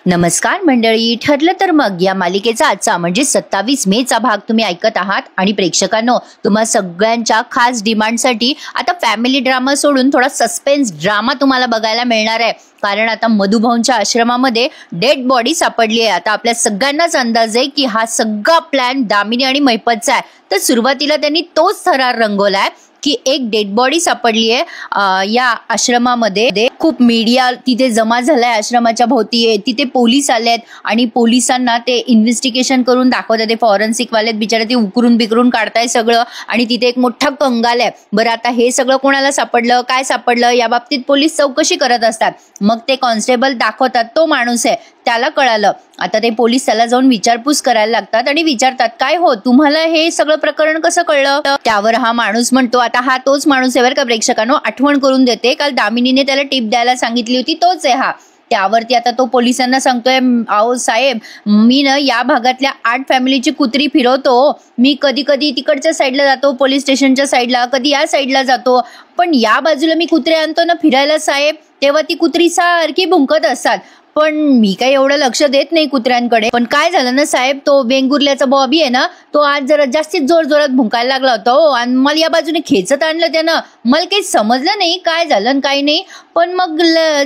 नमस्कार मंडळी, ठरलं तर मग या मालिकेचा आजचा म्हणजे 27 मेचा भाग तुम्ही ऐकत आहात। आणि प्रेक्षकांनो, तुम्हा सगळ्यांच्या खास डिमांडसाठी आता फॅमिली ड्रामा सोडून थोडा सस्पेन्स ड्रामा तुम्हाला बघायला मिळणार आहे। कारण आता मधुभाऊंच्या आश्रमामध्ये डेड बॉडी सापडली आहे। आता आपल्या सगळ्यांनाच अंदाज आहे की हा सगळा प्लॅन दामिनी आणि महिपतचा आहे। तर सुरुवातीला त्यांनी तोच थरार रंगवलाय की एक डेड बॉडी सापडली आहे या आश्रमामध्ये। खूप मीडिया तिथे जमा झालाय आश्रमाच्या भोवती, तिथे पोलीस आलेत आणि पोलिसांना ते इन्व्हेस्टिगेशन करून दाखवतात। ते फॉरेन्सिक वालेत बिचारे, ते उकरून बिकरून काढताय सगळं आणि तिथे एक मोठा कंगाल आहे। बरं, आता हे सगळं कोणाला सापडलं, काय सापडलं या बाबतीत पोलीस चौकशी करत असतात। मग ते कॉन्स्टेबल दाखवतात तो माणूस आहे, त्याला कळालं। आता ते पोलीस त्याला जाऊन विचारपूस करायला लागतात आणि विचारतात, काय हो तुम्हाला हे सगळं प्रकरण कसं कळलं? त्यावर हा माणूस म्हणतो, आता हा तोच माणूस आहे बरं का प्रेक्षकांनो, आठवण करून देते, काल दामिनीने त्याला टिप द्यायला सांगितली होती, तोच आहे हा। त्यावरती आता तो पोलिसांना सांगतोय, आओ साहेब, मी ना या भागातल्या 8 फॅमिलीची कुत्री फिरवतो। मी कधी कधी तिकडच्या साईडला जातो, पोलीस स्टेशनच्या साईडला, कधी या साईडला जातो, पण या बाजूला मी कुत्रे आणतो ना फिरायला साहेब, तेव्हा ती कुत्री सारखी भुंकत असतात, पण मी काही एवढं लक्ष देत नाही कुत्र्यांकडे। पण काय झालं ना साहेब, तो वेंगुर्ल्याचा बॉबी आहे ना, तो आज जरा जास्तीच जोर जोरात भुंकायला लागला होता हो, आणि मला या बाजूने खेचत आणलं त्यानं। मला काही समजलं नाही काय झालं काय नाही, पण मग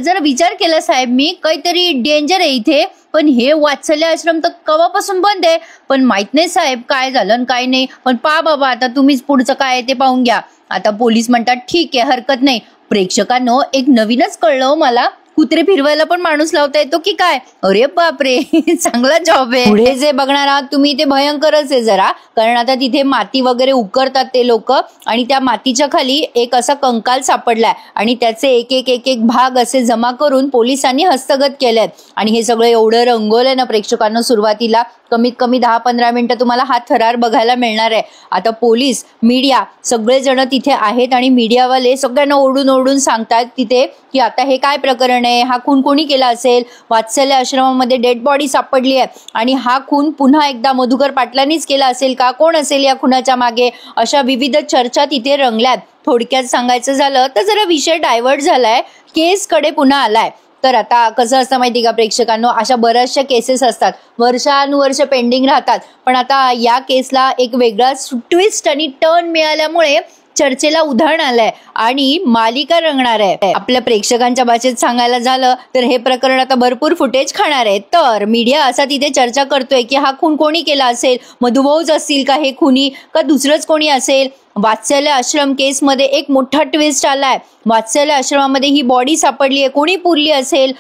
जरा विचार केला साहेब मी, काहीतरी डेंजर आहे इथे। पण हे वात्सल्य आश्रम तर कवापासून बंद आहे, पण माहित नाही साहेब काय झालं काय नाही। पण पा बाबा, आता तुम्हीच पुढचं काय आहे ते पाहून घ्या। आता पोलीस म्हणतात, ठीक आहे हरकत नाही। प्रेक्षकांनो, एक नवीनच कळलं मला, कुत्रे फिरवायला पण माणूस लावता येतो की काय? अरे बापरे, चांगला जॉब आहे। पुढे जे बघणार आहात तुम्ही ते भयंकरच आहे जरा, कारण आता तिथे माती वगैरे उकरतात ते लोक, आणि त्या मातीच्या खाली एक असा कंकाल सापडलाय आणि त्याचे एक एक भाग असे जमा करून पोलिसांनी हस्तगत केलेत। आणि हे सगळं एवढं रंगवलंय ना प्रेक्षकांना, सुरुवातीला कमीत कमी 10-15 मिनिटं तुम्हाला हा थरार बघायला मिळणार आहे। आता पोलीस, मीडिया सगळेजण तिथे आहेत आणि मीडियावाले सगळ्यांना ओरडून ओरडून सांगतात तिथे की आता हे काय प्रकरण आहे, हा खून कोणी केला असेल, वात्सल्य आश्रमामध्ये डेड बॉडी सापडली आहे आणि हा खून पुन्हा एकदा मधुकर पाटलांनीच केला असेल का, कोण असेल या खुनाच्या मागे, अशा विविध चर्चा तिथे रंगल्यात। थोडक्यात सांगायचं झालं तर जरा विषय डायव्हर्ट झालाय, केसकडे पुन्हा आलाय। तर आता कसं असतं माहिती का प्रेक्षकांनो, अशा बऱ्याचशा केसेस असतात, वर्षानुवर्ष पेंडिंग राहतात, पण आता या केसला एक वेगळा ट्विस्ट आणि टर्न मिळाल्यामुळे चर्चेला उधाण आलंय आणि मालिका रंगणार आहे। आपल्या प्रेक्षकांच्या भाषेत सांगायला झालं तर हे प्रकरण आता भरपूर फुटेज खाणार आहे। तर मीडिया असा तिथे चर्चा करतोय की हा खून कोणी केला असेल, मधुभाऊच असतील का हे खुनी, का दुसरंच कोणी असेल। वात्सल्य आश्रम केस मध्ये एक मोठा ट्विस्ट आलाय, वात्सल्य आश्रमामध्ये ही बॉडी सापडली आहे, कोणी पुरली असेल,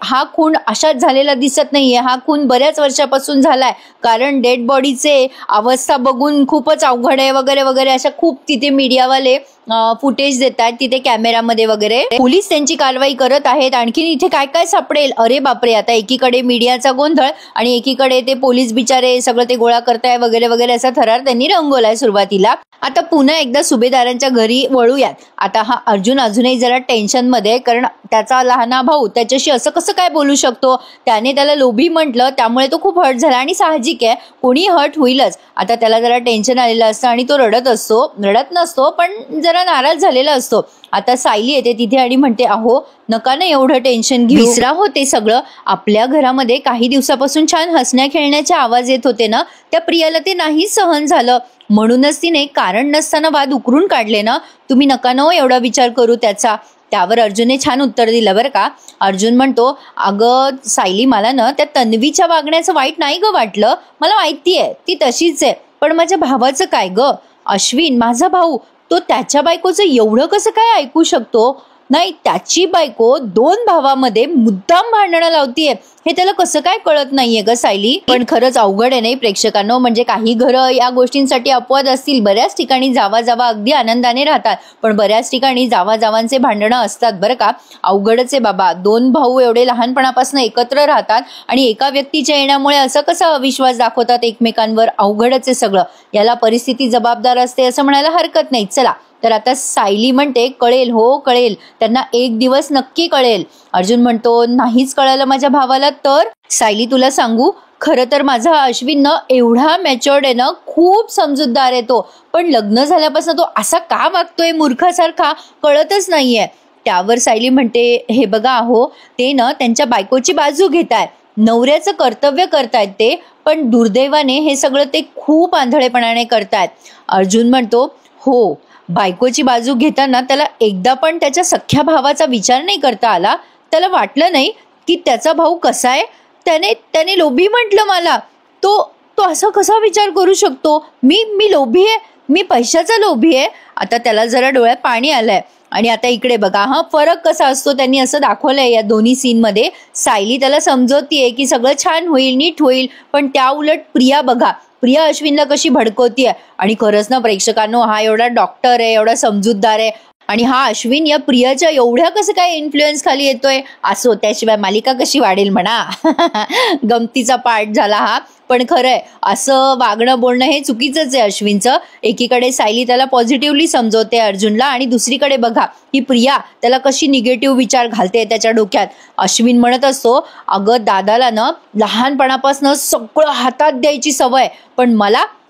हा खून अशाच झालेला दिसत नाहीये, हा खून बऱ्याच वर्षापासून झालाय, कारण डेड बॉडीचे अवस्था बघून खूपच अवघड आहे वगैरे वगैरे, अशा खूप तिथे मीडियावाले फुटेज देतात तिथे कॅमेरामध्ये वगैरे। पोलीस त्यांची कारवाई करत आहेत, आणखीन इथे काय काय सापडेल, अरे बापरे। आता एकीकडे मीडियाचा गोंधळ आणि एकीकडे ते पोलीस बिचारे सगळं ते गोळा करताय वगैरे वगैरे, असा थरार त्यांनी रंगवलाय सुरुवातीला। आता पुन्हा एकदा सुभेदारांच्या घरी वळूयात। आता हा अर्जुन अजूनही जरा टेन्शन मध्ये, कारण त्याचा लहाना भाऊ त्याच्याशी असं कसं काय बोलू शकतो, त्याने त्याला लोभी म्हटलं, त्यामुळे तो खूप हर्ट झाला आणि साहजिक आहे, कोणी हर्ट होईलच। आता त्याला जरा टेन्शन आलेलं असतं आणि तो रडत नसतो पण जरा नाराज झालेला असतो। आता सायली येते तिथे आणि म्हणते, अहो नका ना एवढं टेन्शन घेऊ, विसरा होते सगळं, आपल्या घरामध्ये काही दिवसापासून छान हसण्या खेळण्याचे आवाज येत होते ना, त्या प्रियाला ते नाही सहन झालं, म्हणूनच तिने कारण नसताना वाद उकरून काढले ना, तुम्ही नका ना एवढा विचार करू त्याचा। त्यावर अर्जुनने छान उत्तर दिलं बरं का। अर्जुन म्हणतो, अगं सायली, मला ना त्या तन्वीच्या वागण्याचं वाईट नाही ग वाटलं, मला माहितीये ती तशीच आहे, पण माझ्या भावाचं काय ग, अश्विन माझा भाऊ, तो त्याच्या बायकोचं एवढं कसं काय ऐकू शकतो? नाही, त्याची बायको 2 भावामध्ये मुद्दाम भांडणं लावतीये, हे त्याला कसं काय कळत नाहीये ग सायली। पण खरंच अवघड आहे नाही प्रेक्षकांनो, म्हणजे काही घरं या गोष्टींसाठी अपवाद असतील, बऱ्याच ठिकाणी जावा अगदी आनंदाने राहतात, पण बऱ्याच ठिकाणी जावांचे भांडणं असतात बरं का। अवघडच आहे बाबा, 2 भाऊ एवढे लहानपणापासून एकत्र राहतात आणि एका व्यक्तीच्या येण्यामुळे असं कसं अविश्वास दाखवतात एकमेकांवर, अवघडच आहे सगळं। याला परिस्थिती जबाबदार असते असं म्हणायला हरकत नाही। चला, तर आता सायली म्हणते, कळेल हो कळेल, त्यांना एक दिवस नक्की कळेल। अर्जुन म्हणतो, नाहीच कळालं माझ्या भावाला तर? सायली, तुला सांगू, खरं तर माझा अश्विन न एवढा मॅच्युअर्ड आहे ना, खूप समजूतदार आहे तो, पण लग्न झाल्यापासून तो असा का वागतोय मूर्खासारखा, कळतच नाहीये। त्यावर सायली म्हणते, हे बघा अहो, ते ना त्यांच्या बायकोची बाजू घेताय, नवऱ्याचं कर्तव्य करतायत ते, पण दुर्दैवाने हे सगळं ते खूप आंधळेपणाने करतायत. अर्जुन म्हणतो हो, बायकोची बाजू घेताना त्याला एकदा पण त्याच्या सख्ख्या भावाचा विचार नाही करता आला. त्याला वाटलं नाही की त्याचा भाऊ कसा आहे. त्याने लोभी म्हटलं मला. तो असा कसा विचार करू शकतो. मी लोभी आहे, मी पैशाचा लोभी आहे. आता त्याला जरा डोळ्यात पाणी आलंय. आणि आता इकडे बघा हा फरक कसा असतो, त्यांनी असं दाखवलंय या दोन्ही सीन मध्ये. सायली त्याला समजवतीये की सगळं छान होईल, नीट होईल, पण त्या उलट प्रिया बघा, प्रिया अश्विनला कशी भडकवतीये. आणि खरंच ना प्रेक्षकांनो, हा एवढा डॉक्टर आहे, एवढा समजूतदार आहे, आणि हा अश्विन या प्रियाच्या एवढ्या कसं काय इन्फ्लुएन्स खाली येतोय. असो, त्याशिवाय मालिका कशी वाढेल म्हणा. गमतीचा पार्ट झाला हा. पण खरंय, असं वागणं बोलणं हे चुकीचंच आहे अश्विनचं. एकीकडे सायली त्याला पॉझिटिव्हली समजवते अर्जुनला, आणि दुसरीकडे बघा ही प्रिया त्याला कशी निगेटिव्ह विचार घालते त्याच्या डोक्यात. अश्विन म्हणत असतो, अगं दादाला ना लहानपणापासून सगळं हातात द्यायची सवय, पण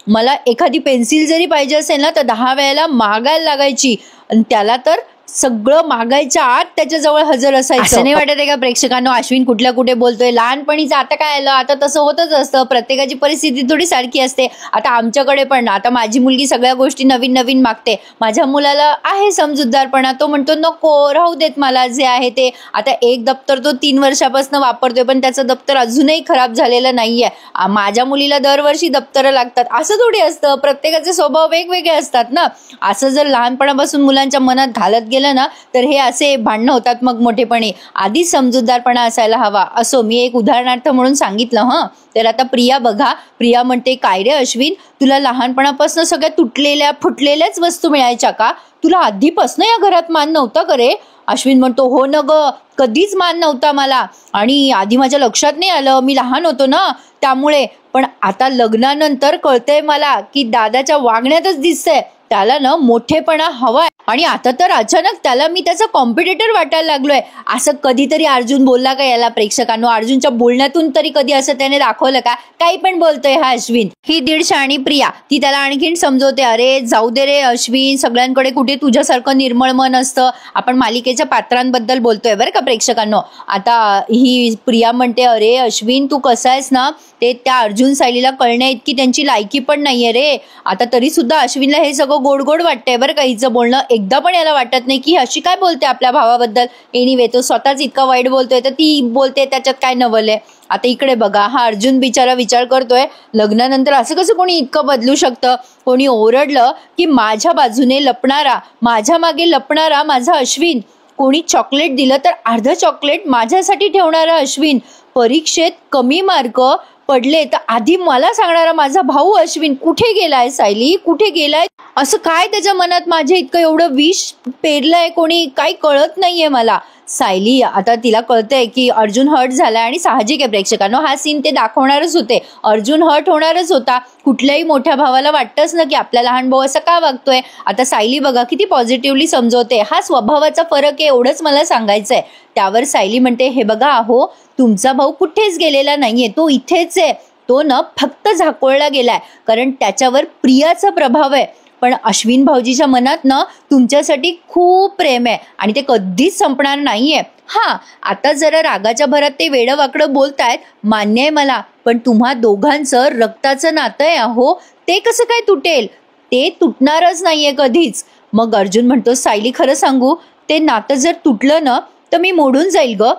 मला एखादी पेन्सिल जरी पाहिजे असेल ना तर 10 वेळेला मागायला लागायची, आणि त्याला तर सगळं मागायच्या आत त्याच्याजवळ हजर असायचं. असं नाही वाटत आहे का प्रेक्षकांनो, अश्विन कुठल्या कुठे बोलतोय. लहानपणीचं आता काय आलं, आता तसं होतच असतं. प्रत्येकाची परिस्थिती थोडी सारखी असते. आता आमच्याकडे पण, आता माझी मुलगी सगळ्या गोष्टी नवीन नवीन मागते. माझ्या मुलाला आहे समजूतदारपणा, तो म्हणतो नको राहू देत मला जे आहे ते. आता एक दप्तर तो 3 वर्षापासून वापरतोय, पण त्याचं दप्तर अजूनही खराब झालेलं नाहीये. माझ्या मुलीला दरवर्षी दप्तरं लागतात. असं थोडी असतं, प्रत्येकाचे स्वभाव वेगवेगळे असतात ना. असं जर लहानपणापासून मुलांच्या मनात घालत गेलं ना तर हे असे भांडणं होतात मग मोठेपणी. आधीच समजूतदारपणा असायला हवा. असो, मी एक उदाहरणार्थ म्हणून सांगितलं. तर आता प्रिया बघा, प्रिया म्हणते काय रे अश्विन, तुला लहानपणापासून सगळ्या तुटलेल्या फुटलेल्याच वस्तू मिळायच्या का? तुला आधीपासून या घरात मान नव्हता का रे? अश्विन म्हणतो हो न ग, कधीच मान नव्हता मला, आणि आधी माझ्या लक्षात नाही आलं, मी लहान होतो ना त्यामुळे. पण आता लग्नानंतर कळतंय मला की दादाच्या वागण्यातच दिसतंय त्याला ना मोठेपणा हवाय, आणि आता तर अचानक त्याला मी त्याचा कॉम्पिटिटर वाटायला लागलोय. असं कधीतरी अर्जुन बोलला का याला प्रेक्षकांनो? अर्जुनच्या बोलण्यातून तरी कधी असं त्याने दाखवलं का? काही पण बोलतोय हा अश्विन. ही दीड शाणी प्रिया ती त्याला आणखीन समजवते, अरे जाऊ दे रे अश्विन, सगळ्यांकडे कुठे तुझ्यासारखं निर्मळ मन असतं. आपण मालिकेच्या पात्रांबद्दल बोलतोय बरं का प्रेक्षकांनो. आता ही प्रिया म्हणते, अरे अश्विन तू कसा आहेस ना ते त्या अर्जुन सायलीला कळण्या इतकी त्यांची लायकी पण नाहीये रे. आता तरी सुद्धा अश्विनला हे सगळं गोड गोड वाटतंय बरं का हिचं बोलणं. एकदा पण याला वाटत नाही की अशी काय बोलते आपल्या भावाबद्दल. एनिवे, तो स्वतःच इतका वाईट बोलतोय तर ती बोलते त्याच्यात काय नवल आहे. आता इकडे बघा, हा अर्जुन बिचारा विचार करतोय, लग्नानंतर असं कसं कोणी इतकं बदलू शकतं. कोणी ओरडलं की माझ्या बाजूने लपणारा, माझ्या मागे लपणारा माझा अश्विन. कोणी चॉकलेट दिलं तर अर्ध चॉकलेट माझ्यासाठी ठेवणारा अश्विन. परीक्षेत कमी मार्क पडले तर आधी मला सांगणारा माझा भाऊ अश्विन. कुठे गेलाय सायली, कुठे गेलाय? असं काय त्याच्या मनात माझ्या इतकं एवढं विष पेरलंय कोणी, काही कळत नाहीये मला. सायली आता तिला कळतंय की अर्जुन हर्ट झालाय, आणि साहजिक आहे प्रेक्षकांनो, हा सीन ते दाखवणारच होते. अर्जुन हर्ट होणारच होता. कुठल्याही मोठ्या भावाला वाटतंच ना की आपला लहान भाऊ असं का वागतोय. आता सायली बघा किती पॉझिटिव्हली समजवते. हा स्वभावाचा फरक आहे एवढंच मला सांगायचंय. त्यावर सायली म्हणते, हे बघा अहो, तुमचा भाऊ कुठेच गेलेला नाहीये, तो इथेच आहे. तो न फक्त झाकोळला गेलाय कारण त्याच्यावर प्रियाचा प्रभाव आहे. पण अश्विन भाऊजीच्या मनात ना तुमच्यासाठी खूप प्रेम आहे, आणि ते कधीच संपणार नाहीये. आता जरा रागाच्या भरात ते वेडं वाकडं बोलतायत, मान्य आहे मला, पण तुम्हा दोघांचं रक्ताचं नातं आहे अहो, ते कसं काय तुटेल? ते तुटणारच नाहीये कधीच. मग अर्जुन म्हणतो, सायली खरं सांगू, ते नातं जर तुटलं ना तर मी मोडून जाईल ग.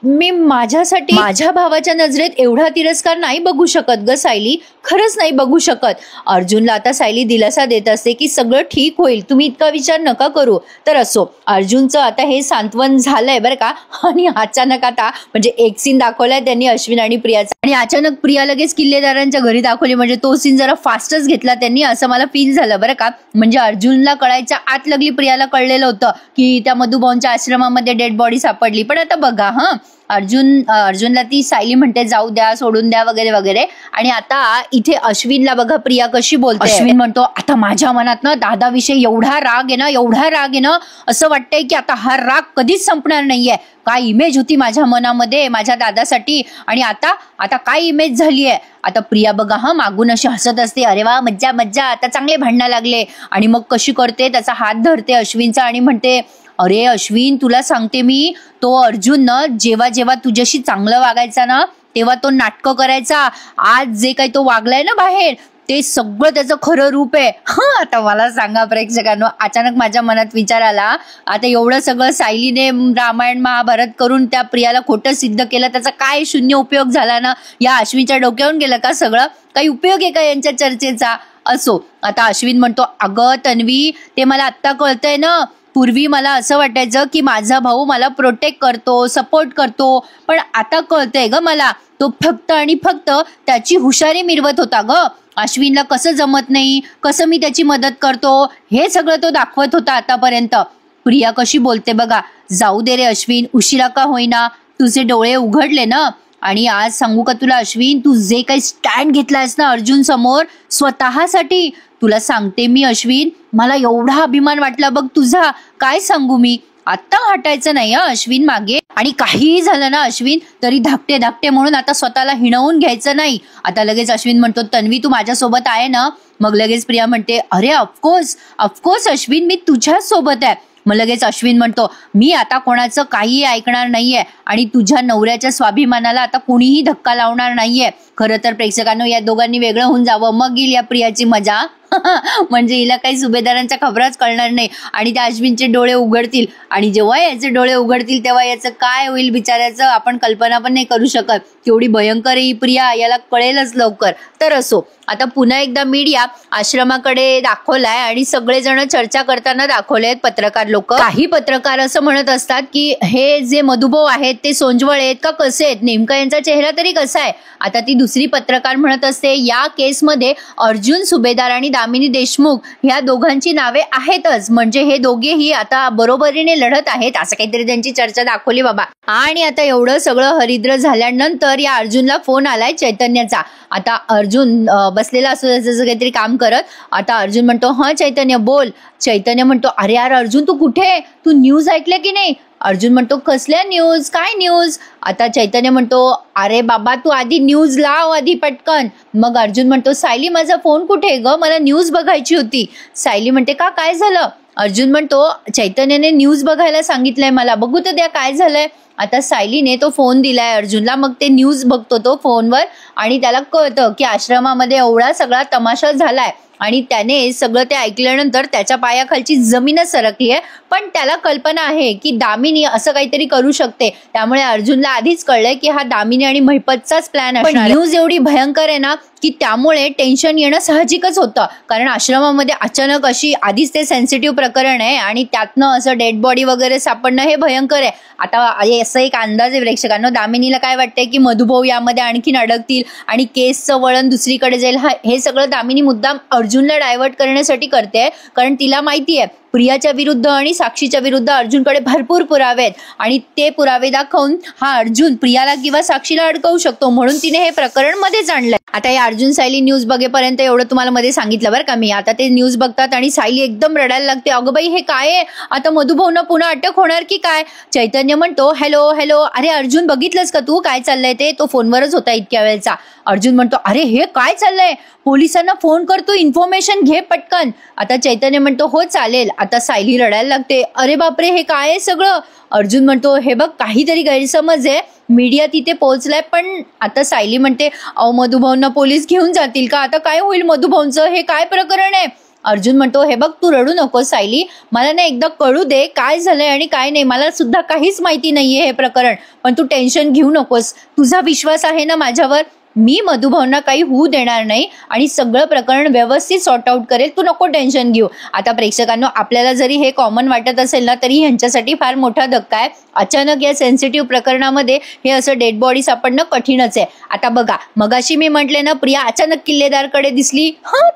मी माझ्यासाठी माझ्या भावाच्या नजरेत एवढा तिरस्कार नाही बघू शकत ग सायली, खरंच नाही बघू शकत. अर्जुनला आता सायली दिलासा देत असते की सगळं ठीक होईल, तुम्ही इतका विचार नका करू. तर असो, अर्जुनचं आता हे सांत्वन झालंय बरं का. आणि अचानक आता म्हणजे एक सीन दाखवलाय त्यांनी अश्विन आणि प्रियाचा, आणि अचानक प्रिया लगेच किल्लेदारांच्या घरी दाखवली. म्हणजे तो सीन जरा फास्टच घेतला त्यांनी, असं मला फील झालं बरं का. म्हणजे अर्जुनला कळायच्या आत लगली प्रियाला कळलेलं होतं की त्या मधुभाऊंच्या आश्रमामध्ये डेड बॉडी सापडली. पण आता बघा अर्जुनला ती सायली म्हणते जाऊ द्या, सोडून द्या वगैरे वगैरे. आणि आता इथे अश्विनला बघा प्रिया कशी बोलते. अश्विन म्हणतो, आता माझ्या मनात ना दादाविषयी एवढा राग आहे ना, असं वाटतंय की आता हा राग कधीच संपणार नाहीये. काय इमेज होती माझ्या मनामध्ये माझ्या दादासाठी, आणि आता काय इमेज झाली आहे. आता प्रिया बघा मागून अशी हसत असते, अरे वा मज्जा, आता चांगले भांडणं लागले. आणि मग कशी करते, त्याचा हात धरते अश्विनचा आणि म्हणते, अरे अश्विन, तुला सांगते मी, तो अर्जुन ना जेव्हा जेव्हा तुझ्याशी चांगलं वागायचा ना तेव्हा तो नाटकं करायचा. आज जे काही तो वागलाय ना बाहेर ते सगळं त्याचं खरं रूप आहे. आता मला सांगा प्रेक्षकांनो, अचानक माझ्या मनात विचार आला, आता एवढं सगळं सायलीने रामायण महाभारत करून त्या प्रियाला खोटं सिद्ध केलं, त्याचा काय शून्य उपयोग झाला ना? या अश्विनच्या डोक्यावरून गेलं का सगळं? काही उपयोग आहे का यांच्या चर्चेचा? असो, आता अश्विन म्हणतो, अगं तन्वी, ते मला आत्ता कळतंय ना. पूर्वी मला असं वाटायचं की माझा भाऊ मला प्रोटेक्ट करतो, सपोर्ट करतो, पण आता कळतंय ग मला, तो फक्त आणि फक्त त्याची हुशारी मिरवत होता ग. अश्विनला कसं जमत नाही, कसं मी त्याची मदत करतो, हे सगळं तो दाखवत होता आतापर्यंत. प्रिया कशी बोलते बघा. जाऊ दे रे अश्विन, उशिरा का होईना तुझे डोळे उघडले ना. आणि आज सांगू का तुला अश्विन, तू जे काही स्टँड घेतलायस ना अर्जुन समोर स्वतःसाठी, तुला सांगते मी अश्विन, मला एवढा अभिमान वाटला बघ तुझा, काय सांगू मी. आता हटायचं नाही अश्विन मागे, आणि काहीही झालं ना अश्विन तरी धाकटे धाकटे म्हणून आता स्वतःला हिणवून घ्यायचं नाही. आता लगेच अश्विन म्हणतो, तन्वी तू माझ्यासोबत आहे ना? मग लगेच प्रिया म्हणते, अरे ऑफकोर्स अश्विन, मी तुझ्या सोबत आहे. मग लगेच अश्विन म्हणतो, मी आता कोणाचं काहीही ऐकणार नाहीये आणि तुझ्या नवऱ्याच्या स्वाभिमानाला आता कोणीही धक्का लावणार नाहीये. खरं तर प्रेक्षकांनो, या दोघांनी वेगळं होऊन जावं, मग येईल या प्रियाची मजा. म्हणजे हिला काही सुभेदारांच्या खबरच कळणार नाही आणि त्या अश्विनचे डोळे उघडतील, आणि जेव्हा याचे डोळे उघडतील तेव्हा याचं काय होईल बिचाऱ्याचं आपण कल्पना पण नाही करू शकत. केवढी भयंकर ही प्रिया, याला कळेलच लवकर. तर असो, आता पुन्हा एकदा मीडिया आश्रमाकडे दाखवलाय आणि सगळेजण चर्चा करताना दाखवलेत पत्रकार लोक. काही पत्रकार असं म्हणत असतात की हे जे मधुभाऊ आहेत ते सोंजवळ आहेत का कसे आहेत, नेमका यांचा चेहरा तरी कसा आहे. आता ती दुसरी पत्रकार म्हणत असते, या केसमध्ये अर्जुन सुभेदार आणि दामिनी देशमुख ह्या दोघांची नावे आहेतच, म्हणजे हे दोघेही आता बरोबरीने लढत आहेत, असं काहीतरी त्यांची चर्चा दाखवली बाबा. आणि आता एवढं सगळं हरिद्र झाल्यानंतर या अर्जुनला फोन आलाय चैतन्याचा. आता अर्जुन बसलेला असतो त्याचं काहीतरी काम करत. आता अर्जुन म्हणतो, हा चैतन्य बोल. चैतन्य म्हणतो, अरे यार अर्जुन, तू कुठे? तू न्यूज ऐकल्या की नाही? अर्जुन म्हणतो, कसल्या न्यूज, काय न्यूज? आता चैतन्य म्हणतो, अरे बाबा तू आधी न्यूज लाव आधी पटकन. मग अर्जुन म्हणतो, सायली माझा फोन कुठे ग, मला न्यूज बघायची होती. सायली म्हणते, का काय झालं? अर्जुन म्हणतो, चैतन्याने न्यूज बघायला सांगितलंय मला, बघू तर द्या काय झालंय. आता सायलीने तो फोन दिलाय अर्जुनला, मग ते न्यूज बघतो तो फोनवर आणि त्याला कळतं की आश्रमामध्ये एवढा सगळा तमाशा झालाय आणि त्याने सगळं ते ऐकल्यानंतर त्याच्या पायाखालची जमीनच सरकली आहे. पण त्याला कल्पना आहे की दामिनी असं काहीतरी करू शकते, त्यामुळे अर्जुनला आधीच कळलंय की हा दामिनी आणि महिपतचाच प्लॅन असणार. न्यूज एवढी भयंकर आहे ना की त्यामुळे टेन्शन येणं साहजिकच होतं, कारण आश्रमामध्ये अचानक अशी आधीच ते सेन्सिटिव्ह प्रकरण आहे आणि त्यातनं असं डेड बॉडी वगैरे सापडणं हे भयंकर आहे. आता असं एक अंदाज आहे प्रेक्षकांनो, दामिनीला काय वाटतंय की मधुभाऊ यामध्ये आणखीन अडकतील आणि केसचं वळण दुसरीकडे जाईल. हे सगळं दामिनी मुद्दाम अर्जुनला डायव्हर्ट करण्यासाठी करते, कारण तिला माहिती आहे प्रियाच्या विरुद्ध आणि साक्षीच्या विरुद्ध अर्जुनकडे भरपूर पुरावे आहेत आणि ते पुरावे दाखवून हा अर्जुन प्रियाला किंवा साक्षीला अडकवू शकतो, म्हणून तिने हे प्रकरण मध्येच आणलंय. आता या अर्जुन सायली न्यूज बघेपर्यंत एवढं तुम्हाला मध्ये सांगितलं बरं का मी. आता ते न्यूज बघतात आणि सायली एकदम रडायला लागते, अगं बाई हे काय आहे, आता मधुभाऊंना पुन्हा अटक होणार की काय? चैतन्य म्हणतो, हॅलो हॅलो, अरे अर्जुन बघितलंस का तू काय चाललंय ते? तो फोनवरच होता इतक्या वेळचा. अर्जुन म्हणतो, अरे हे काय चाललंय, पोलिसांना फोन करतो, इन्फॉर्मेशन घे पटकन. आता चैतन्य म्हणतो, हो चालेल. आता सायली रडायला लागते, अरे बापरे हे काय आहे सगळं? अर्जुन म्हणतो, हे बघ काहीतरी गैरसमज आहे, मीडिया तिथे पोहोचलाय. पण आता सायली म्हणते, अहो मधुभाऊंना पोलीस घेऊन जातील का? आता काय होईल मधुभाऊंचं, हे काय प्रकरण आहे? अर्जुन म्हणतो, हे बघ तू रडू नकोस सायली, मला ना एकदा कळू दे काय झालंय आणि काय नाही, मला सुद्धा काहीच माहिती नाहीये हे प्रकरण, पण तू टेन्शन घेऊ नकोस, तुझा विश्वास आहे ना माझ्यावर, मी मधुभाऊंना काही होऊ देणार नाही आणि सगळं प्रकरण व्यवस्थित सॉर्ट आउट करेल, तू नको टेन्शन घेऊ. आता प्रेक्षकांनो, आपल्याला जरी हे कॉमन वाटत असेल ना तरी ह्यांच्यासाठी फार मोठा धक्का आहे. अचानक या सेन्सिटिव्ह प्रकरणामध्ये हे असं डेड बॉडी सापडणं कठीणच आहे. आता बघा, मगाशी मी म्हटले ना प्रिया अचानक किल्लेदारकडे दिसली,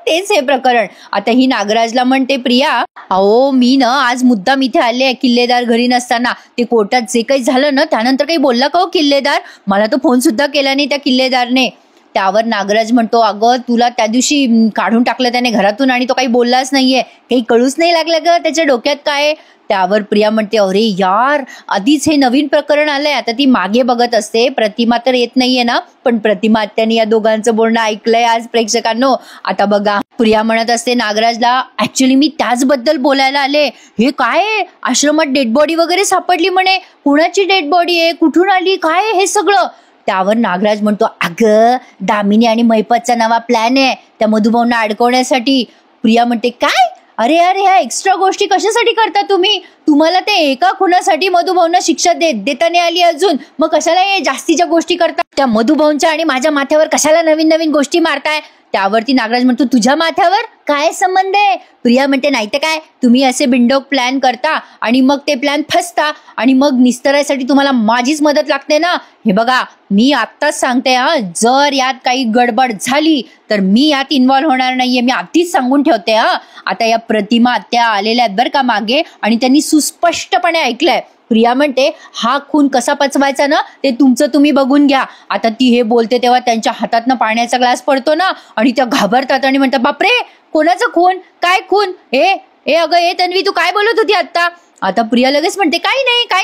तेच हे प्रकरण. आता ही नागराजला म्हणते, प्रिया अहो मी ना आज मुद्दाम इथे आले आहे, किल्लेदार घरी नसताना. ते कोर्टात जे काही झालं ना त्यानंतर काही बोलला का हो किल्लेदार? मला तो फोन सुद्धा केला नाही त्या किल्लेदारने. त्यावर नागराज म्हणतो, अगं तुला त्या दिवशी काढून टाकलं त्याने घरातून आणि तो काही बोललाच नाहीये, काही कळूच नाही लागलं ग त्याच्या डोक्यात काय? त्यावर प्रिया म्हणते, अरे यार आधीच हे नवीन प्रकरण आलंय. आता ती मागे बघत असते, प्रतिमा तर येत नाहीये ना, पण प्रतिमा आत्याने या दोघांचं बोलणं ऐकलंय आज प्रेक्षकांनो. आता बघा, प्रिया म्हणत असते नागराजला, ऍक्च्युली मी त्याचबद्दल बोलायला आले. हे काय आहे, आश्रमात डेड बॉडी वगैरे सापडली म्हणे. कुणाची डेड बॉडी आहे, कुठून आली, काय आहे हे सगळं. त्यावर नागराज म्हणतो, अगं दामिनी आणि महिपतचा नवा प्लॅन आहे त्या मधुभाऊंना अडकवण्यासाठी. प्रिया म्हणते, काय, अरे यार ह्या एक्स्ट्रा गोष्टी कशासाठी करता तुम्ही? तुम्हाला ते एका खुनासाठी मधुभाऊंना शिक्षा देता नाही आली अजून, मग कशाला हे जास्तीच्या गोष्टी करता? त्या मधुभाऊंच्या आणि माझ्या माथ्यावर कशाला नवीन नवीन गोष्टी मारताय? त्यावरती नागराज म्हणतो, तुझ्या माथ्यावर काय संबंध आहे? प्रिया म्हणते, नाही तर काय, तुम्ही असे बिंडोक प्लॅन करता आणि मग ते प्लॅन फसता आणि मग निस्तरायसाठी तुम्हाला माझीच मदत लागते ना. हे बघा, मी आत्ताच सांगते हा, जर यात काही गडबड झाली तर मी यात इन्व्हॉल्व्ह होणार नाहीये, मी आधीच सांगून ठेवते हा. आता या प्रतिमा त्या आलेल्या आहेत बरं का मागे, आणि त्यांनी सुस्पष्टपणे ऐकलंय. प्रिया म्हणते, हा खून कसा पचवायचा ना ते तुमचं तुम्ही बघून घ्या. आता ती हे बोलते तेव्हा त्यांच्या हातातनं पाण्याचा ग्लास पडतो ना, आणि त्या घाबरतात आणि म्हणतात, बापरे, कोणाचा खून, काय खून, ए अगं ए तन्वी, तू काय बोलत होती आता? आता प्रिया लगेच म्हणते, काही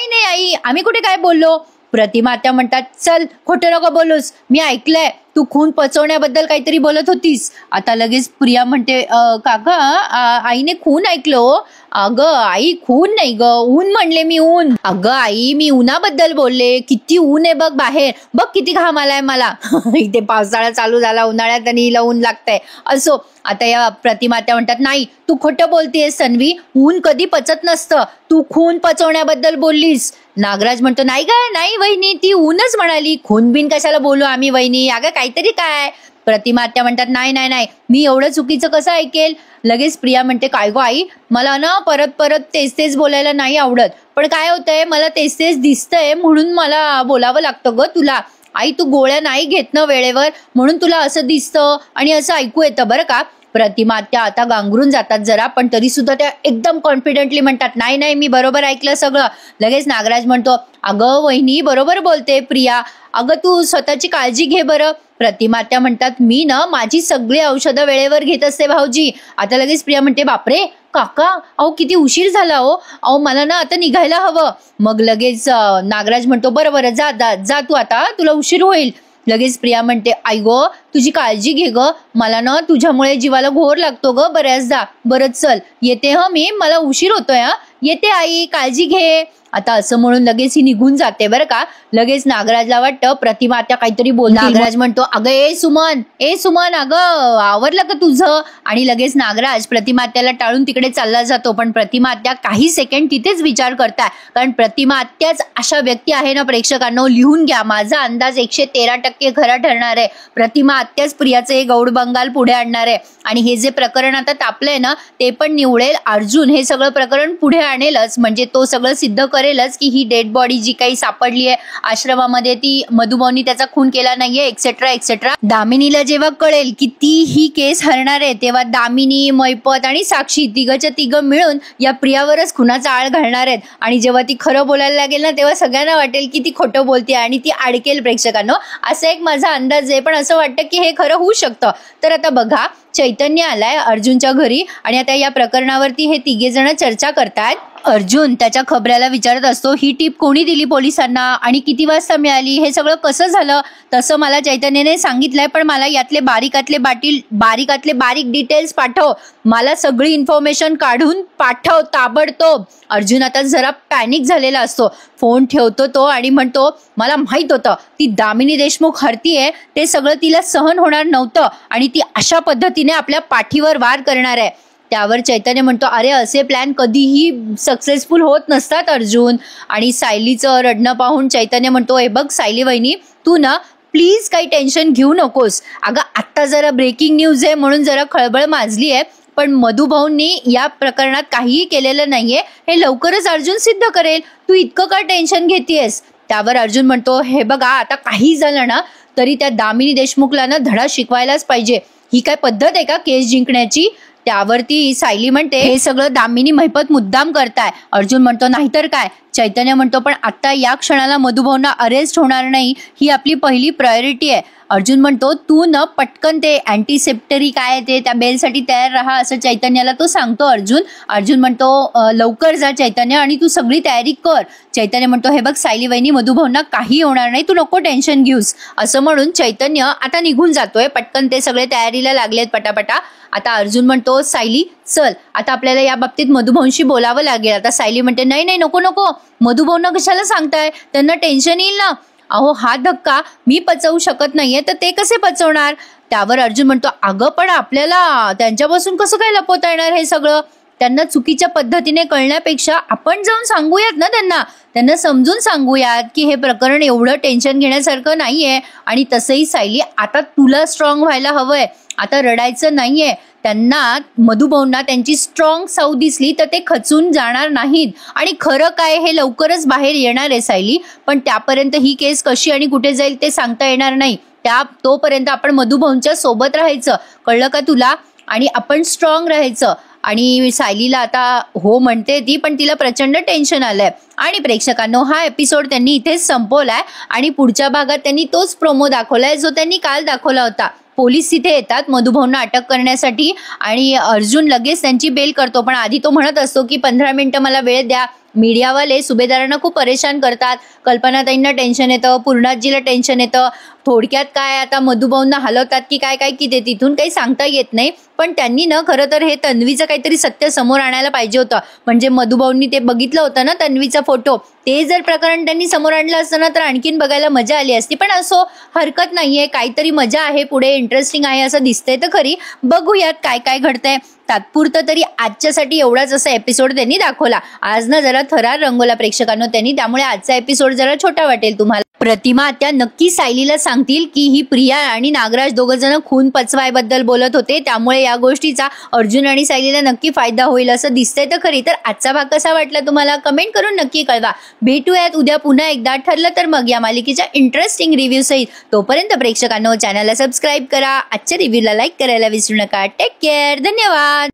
नाही आई, आम्ही कुठे काय बोललो. प्रतिमा आत्या म्हणतात, चल खोटं नको बोलूस, मी ऐकलंय तू खून पचवण्याबद्दल काहीतरी बोलत होतीस. आता लगेच प्रिया म्हणते, काका आईने खून ऐकलो. अगं आई, खून नाही ग, ऊन म्हणले मी, ऊन. अगं आई, मी उन्हाबद्दल बोलले. किती ऊन आहे बघ बाहेर, बघ किती घाम आलाय मला. इथे पावसाळा चालू झाला, उन्हाळ्यात आणि हिला ऊन लागतंय. असो, आता या प्रतिमा त्या म्हणतात, नाही तू खोटं बोलतेस सन्वी, ऊन कधी पचत नसतं, तू खून पचवण्याबद्दल बोललीस. नागराज म्हणतो, नाही ग, नाही वहिनी, ती ऊनच म्हणाली, खून बिन कशाला बोलू आम्ही वहिनी, अगं काहीतरी काय. प्रतिमा त्या म्हणतात, नाही, मी एवढं चुकीचं कसं ऐकेल. लगेच प्रिया म्हणते, काय गो आई, मला ना परत तेच बोलायला नाही आवडत, पण काय होतंय, मला तेच दिसतंय म्हणून मला बोलावं लागतं ग तुला. आई, तू गोळ्या नाही घेत ना वेळेवर, म्हणून तुला असं दिसतं आणि असं ऐकू येतं बरं का. प्रतिमा त्या आता गांगरून जातात जरा, पण तरी सुद्धा त्या एकदम कॉन्फिडेंटली म्हणतात, नाही मी बरोबर ऐकलं सगळं. लगेच नागराज म्हणतो, अगं वहिनी बरोबर बोलते प्रिया, अगं तू स्वतःची काळजी घे बरं. प्रतिमा त्या म्हणतात, मी ना माझी सगळी औषधं वेळेवर घेत असते भाऊजी. आता लगेच प्रिया म्हणते, बापरे काका, अहो किती उशीर झाला हो, अहो मला ना आता निघायला हवं. मग लगेच नागराज म्हणतो, बरं जा तू, आता तुला उशीर होईल. लगेच प्रिया म्हणते, आई गो, तुझी काळजी घे ग, मला ना तुझ्यामुळे जीवाला घोर लागतो ग बऱ्याचदा. बरं चल येते ह मी, मला उशीर होतोय हा, येते आई, काळजी घे. आता असं म्हणून लगेच ही निघून जाते बरं का. लगेच नागराजला वाटतं प्रतिमा त्या काहीतरी बोलते. नागराज म्हणतो, अगं ए सुमन, अगं आवरलं का तुझं? आणि लगेच नागराज प्रतिमा त्याला टाळून तिकडे चालला जातो. पण प्रतिमा त्या काही सेकंड तिथेच विचार करताय, कारण प्रतिमा त्याच अशा व्यक्ती आहे ना प्रेक्षकांना, लिहून घ्या, माझा अंदाज 113% खरा ठरणार आहे. प्रतिमा त्याच प्रियाचे गौड बंगाल पुढे आणणार आहे, आणि हे जे प्रकरण आता तापलंय ना ते पण निवडेल. अर्जुन हे सगळं प्रकरण पुढे आणेलच, म्हणजे तो सगळं सिद्ध करेलच की ही डेड बॉडी जी काही सापडली आहे आश्रमामध्ये ती मधुभाऊंनी त्याचा खून केला नाहीये, एक्सेट्रा. दामिनीला जेव्हा कळेल की ती ही केस हरणार आहे, तेव्हा दामिनी, महिपत आणि साक्षी तिघच्या तिघ मिळून या प्रियावरच खुनाचा आळ घालणार आहेत. आणि जेव्हा ती खरं बोलायला लागेल ना तेव्हा सगळ्यांना वाटेल की ती खोटं बोलते आणि ती अडकेल प्रेक्षकांनो. असा एक माझा अंदाज आहे, पण असं वाटतं की हे खरं होऊ शकतं. तर आता बघा, चैतन्य आलाय अर्जुनच्या घरी आणि आता या प्रकरणावरती हे तिघे जण चर्चा करतायत. अर्जुन त्याच्या खबऱ्याला विचारत असतो, ही टीप कोणी दिली पोलिसांना आणि किती वाजता मिळाली, हे सगळं कसं झालं? तसं मला चैतन्यने सांगितलंय, पण मला यातले बारीकातले बारीक डिटेल्स पाठव, मला सगळी इन्फॉर्मेशन काढून पाठव ताबडतोब. अर्जुन आता जरा पॅनिक झालेला असतो. फोन ठेवतो तो आणि म्हणतो, मला माहित होतं ती दामिनी देशमुख हरतीये, ते सगळं तिला सहन होणार नव्हतं आणि ती अशा पद्धतीने आपल्या पाठीवर वार करणार आहे. त्यावर चैतन्य म्हणतो, अरे असे प्लॅन कधीही सक्सेसफुल होत नसतात अर्जुन. आणि सायलीचं रडणं पाहून चैतन्य म्हणतो, हे बघ सायली वहिनी, तू ना प्लीज काही टेन्शन घेऊ नकोस. अगं आत्ता जरा ब्रेकिंग न्यूज आहे म्हणून जरा खळबळ माजली आहे, पण मधुभाऊंनी या प्रकरणात काहीही केलेलं नाहीये, हे लवकरच अर्जुन सिद्ध करेल, तू इतकं का टेन्शन घेतेयस? त्यावर अर्जुन म्हणतो, हे बघा आता काही झालं ना तरी त्या दामिनी देशमुखला ना धडा शिकवायलाच पाहिजे. ही काय पद्धत आहे का केस जिंकण्याची? त्यावरती सायली म्हणते, हे सगळं दामिनी महिपत मुद्दाम करताय. अर्जुन म्हणतो, नाहीतर काय, चैतन्य म्हणतो पण आता या क्षणाला मधुभाऊंना अरेस्ट होणार नाही, ही आपली पहिली प्रायोरिटी आहे. अर्जुन म्हणतो तू न पटकन ते अँटीसेप्टरी काय ते त्या बेलसाठी तयार राहा असं चैतन्याला तो सांगतो. अर्जुन म्हणतो लवकर जा चैतन्य आणि तू सगळी तयारी कर. चैतन्य म्हणतो हे बघ सायली वहिनी, मधुभाऊंना काही होणार नाही, तू नको टेन्शन घेऊस असं म्हणून चैतन्य आता निघून जातोय. पटकन ते सगळे तयारीला लागलेत पटापटा. आता अर्जुन म्हणतो सायली चल, आता आपल्याला या बाबतीत मधुभाऊंशी बोलावं लागेल. आता सायली म्हणते नाही नाही नको नको, मधुभाऊंना कशाला सांगताय, त्यांना टेन्शन येईल ना. अहो हा धक्का मी पचवू शकत नाहीये तर ते कसे पचवणार. त्यावर अर्जुन म्हणतो अगं पण आपल्याला त्यांच्यापासून कसं काय लपवता येणार हे सगळं. त्यांना चुकीच्या पद्धतीने कळण्यापेक्षा आपण जाऊन सांगूयात ना, त्यांना समजून सांगूयात की हे प्रकरण एवढं टेन्शन घेण्यासारखं नाहीये. आणि तसंही सायली आता तुला स्ट्रॉंग व्हायला हवंय, आता रडायचं नाहीये. त्यांना मधुभाऊंना त्यांची स्ट्रॉंग साऊ दिसली तर ते खचून जाणार नाहीत. आणि खरं काय हे लवकरच बाहेर येणार आहे सायली, पण त्यापर्यंत ही केस कशी आणि कुठे जाईल ते सांगता येणार नाही. तोपर्यंत आपण मधुभाऊंच्या सोबत राहायचं, कळलं का तुला, आणि आपण स्ट्रॉंग राहायचं. आणि सायलीला आता हो म्हणते ती, पण तिला प्रचंड टेन्शन आलंय. आणि प्रेक्षकांनो हा एपिसोड त्यांनी इथेच संपवलाय आणि पुढच्या भागात त्यांनी तोच प्रोमो दाखवलाय जो त्यांनी काल दाखवला होता. पोलीस तिथे येतात मधुभाऊंना अटक करण्यासाठी आणि अर्जुन लगेच त्यांची बेल करतो. पण आधी तो म्हणत असतो की 15 मिनिटं मला वेळ द्या. मीडियावाले सुभेदारांना खूप परेशान करतात, कल्पनाताईंना टेन्शन येतं, पूर्णाजीला टेन्शन येतं. थोडक्यात काय आता मधुभाऊंना हलवतात की काय की ते तिथून काही सांगता येत नाही. पण त्यांनी ना खरं तर हे तन्वीचं काहीतरी सत्य समोर आणायला पाहिजे होतं. म्हणजे मधुभाऊंनी ते बघितलं होतं ना तन्वीचा फोटो, ते जर प्रकरण त्यांनी समोर आणलं असतं ना तर आणखीन बघायला मजा आली असती. पण असो हरकत नाहीये, काहीतरी मजा आहे पुढे, इंटरेस्टिंग आहे असं दिसतंय तर खरी. बघूयात काय काय घडतंय. तात्पुरतं तरी आजच्यासाठी एवढाच असा एपिसोड त्यांनी दाखवला. आज ना जरा थरार रंगवला प्रेक्षकांनो त्यांनी, त्यामुळे आजचा एपिसोड जरा छोटा वाटेल तुम्हाला. प्रतिमा त्या नक्की सायलीला सांगतील की ही प्रिया आणि नागराज दोघं जण खून पचवायबद्दल बोलत होते, त्यामुळे या गोष्टीचा अर्जुन आणि सायलीला नक्की फायदा होईल असं दिसतंय तर खरी. तर आजचा भाग कसा वाटला तुम्हाला कमेंट करून नक्की कळवा. भेटूयात उद्या पुन्हा एकदा, ठरलं तर मग या मालिकेच्या इंटरेस्टिंग रिव्ह्यू सहित. तोपर्यंत प्रेक्षकांनो चॅनलला सबस्क्राईब करा, आजच्या रिव्ह्यूला लाईक करायला विसरू नका. टेक केअर, धन्यवाद.